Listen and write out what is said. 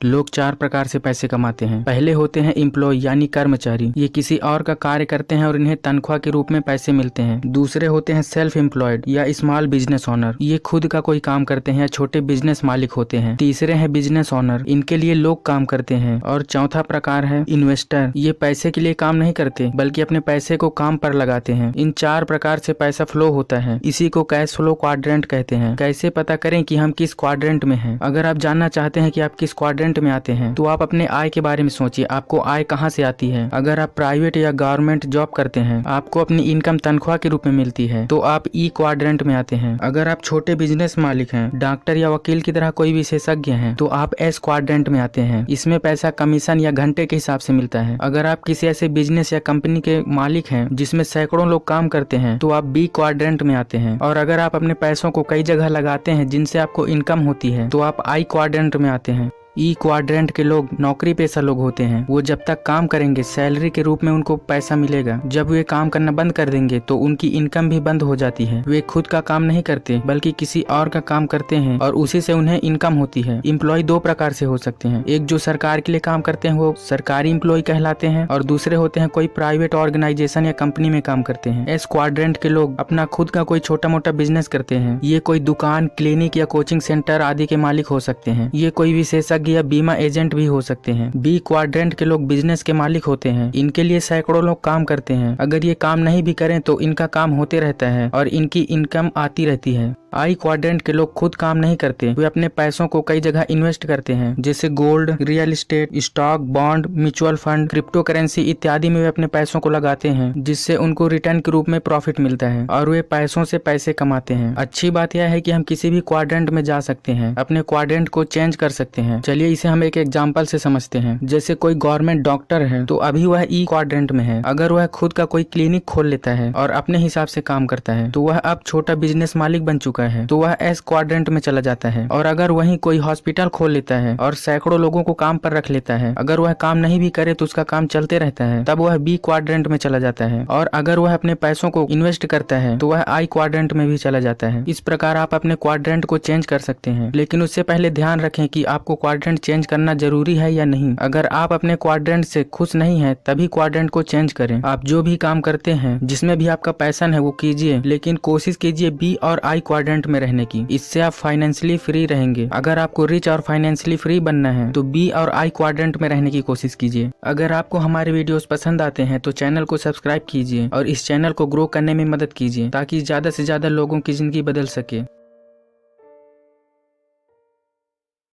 लोग चार प्रकार से पैसे कमाते हैं। पहले होते हैं एम्प्लॉय यानी कर्मचारी, ये किसी और का कार्य करते हैं और इन्हें तनख्वाह के रूप में पैसे मिलते हैं। दूसरे होते हैं सेल्फ एम्प्लॉयड या स्मॉल बिजनेस ओनर, ये खुद का कोई काम करते हैं या छोटे बिजनेस मालिक होते हैं। तीसरे हैं बिजनेस ओनर, इनके लिए लोग काम करते हैं। और चौथा प्रकार है इन्वेस्टर, ये पैसे के लिए काम नहीं करते बल्कि अपने पैसे को काम पर लगाते हैं। इन चार प्रकार से पैसा फ्लो होता है, इसी को कैश फ्लो क्वाड्रेंट कहते हैं। कैसे पता करें कि हम किस क्वाड्रेंट में हैं? अगर आप जानना चाहते हैं कि आप किस क्वाड्रेंट में आते हैं तो आप अपने आय के बारे में सोचिए, आपको आय कहाँ से आती है। अगर आप प्राइवेट या गवर्नमेंट जॉब करते हैं, आपको अपनी इनकम तनख्वाह के रूप में मिलती है, तो आप ई क्वाड्रेंट में आते हैं। अगर आप छोटे बिजनेस मालिक हैं, डॉक्टर या वकील की तरह कोई विशेषज्ञ हैं, तो आप एस क्वाड्रेंट में आते हैं। इसमें पैसा कमीशन या घंटे के हिसाब से मिलता है। अगर आप किसी ऐसे बिजनेस या कंपनी के मालिक हैं जिसमें सैकड़ों लोग काम करते हैं, तो आप बी क्वाड्रेंट में आते हैं। और अगर आप अपने पैसों को कई जगह लगाते हैं जिनसे आपको इनकम होती है, तो आप आई क्वाड्रेंट में आते हैं। ई क्वाड्रेंट के लोग नौकरी पेशा लोग होते हैं। वो जब तक काम करेंगे सैलरी के रूप में उनको पैसा मिलेगा। जब वे काम करना बंद कर देंगे तो उनकी इनकम भी बंद हो जाती है। वे खुद का काम नहीं करते बल्कि किसी और का काम करते हैं और उसी से उन्हें इनकम होती है। एम्प्लॉय दो प्रकार से हो सकते हैं, एक जो सरकार के लिए काम करते हैं वो सरकारी एम्प्लॉय कहलाते हैं, और दूसरे होते हैं कोई प्राइवेट ऑर्गेनाइजेशन या कंपनी में काम करते हैं। एस क्वाड्रेंट के लोग अपना खुद का कोई छोटा मोटा बिजनेस करते हैं। ये कोई दुकान, क्लिनिक या कोचिंग सेंटर आदि के मालिक हो सकते हैं। ये कोई विशेषज्ञ या बीमा एजेंट भी हो सकते हैं। बी क्वाड्रेंट के लोग बिजनेस के मालिक होते हैं। इनके लिए सैकड़ों लोग काम करते हैं। अगर ये काम नहीं भी करें तो इनका काम होते रहता है और इनकी इनकम आती रहती है। आई क्वाड्रेंट के लोग खुद काम नहीं करते, वे अपने पैसों को कई जगह इन्वेस्ट करते हैं, जैसे gold, real estate, stock, bond, mutual fund, crypto currency इत्यादि में वे अपने पैसों को लगाते हैं, जिससे उनको रिटर्न के रूप में प्रॉफिट मिलता है और वे पैसों से पैसे कमाते हैं। अच्छी बात यह है कि हम किसी भी क्वाड्रेंट में जा सकते हैं, अपने क्वाड्रेंट को चेंज कर सकते हैं। चलिए इसे हम एक एग्जाम्पल से समझते हैं। जैसे कोई गवर्नमेंट डॉक्टर है तो अभी वह ई क्वाड्रेंट में है। अगर वह खुद का कोई क्लिनिक खोल लेता है और अपने हिसाब से काम करता है तो वह अब छोटा बिजनेस मालिक बन चुका है, तो वह एस क्वाड्रेंट में चला जाता है। और अगर वहीं कोई हॉस्पिटल खोल लेता है और सैकड़ों लोगों को काम पर रख लेता है, अगर वह काम नहीं भी करे तो उसका काम चलते रहता है, तब वह बी क्वाड्रेंट में चला जाता है। और अगर वह अपने पैसों को इन्वेस्ट करता है तो वह आई क्वाड्रेंट में भी चला जाता है। इस प्रकार आप अपने क्वाड्रेंट को चेंज कर सकते हैं, लेकिन उससे पहले ध्यान रखें कि आपको क्वाड्रेंट चेंज करना जरूरी है या नहीं। अगर आप अपने क्वाड्रेंट से खुश नहीं है तभी क्वाड्रेंट को चेंज करें। आप जो भी काम करते हैं, जिसमें भी आपका पैशन है वो कीजिए, लेकिन कोशिश कीजिए बी और आई क्वाड्रेंट में रहने की। इससे आप फाइनेंशियली फ्री रहेंगे। अगर आपको रिच और फाइनेंशियली फ्री बनना है तो बी और आई क्वाड्रेंट में रहने की कोशिश कीजिए। अगर आपको हमारे वीडियोस पसंद आते हैं तो चैनल को सब्सक्राइब कीजिए और इस चैनल को ग्रो करने में मदद कीजिए ताकि ज्यादा से ज्यादा लोगों की जिंदगी बदल सके।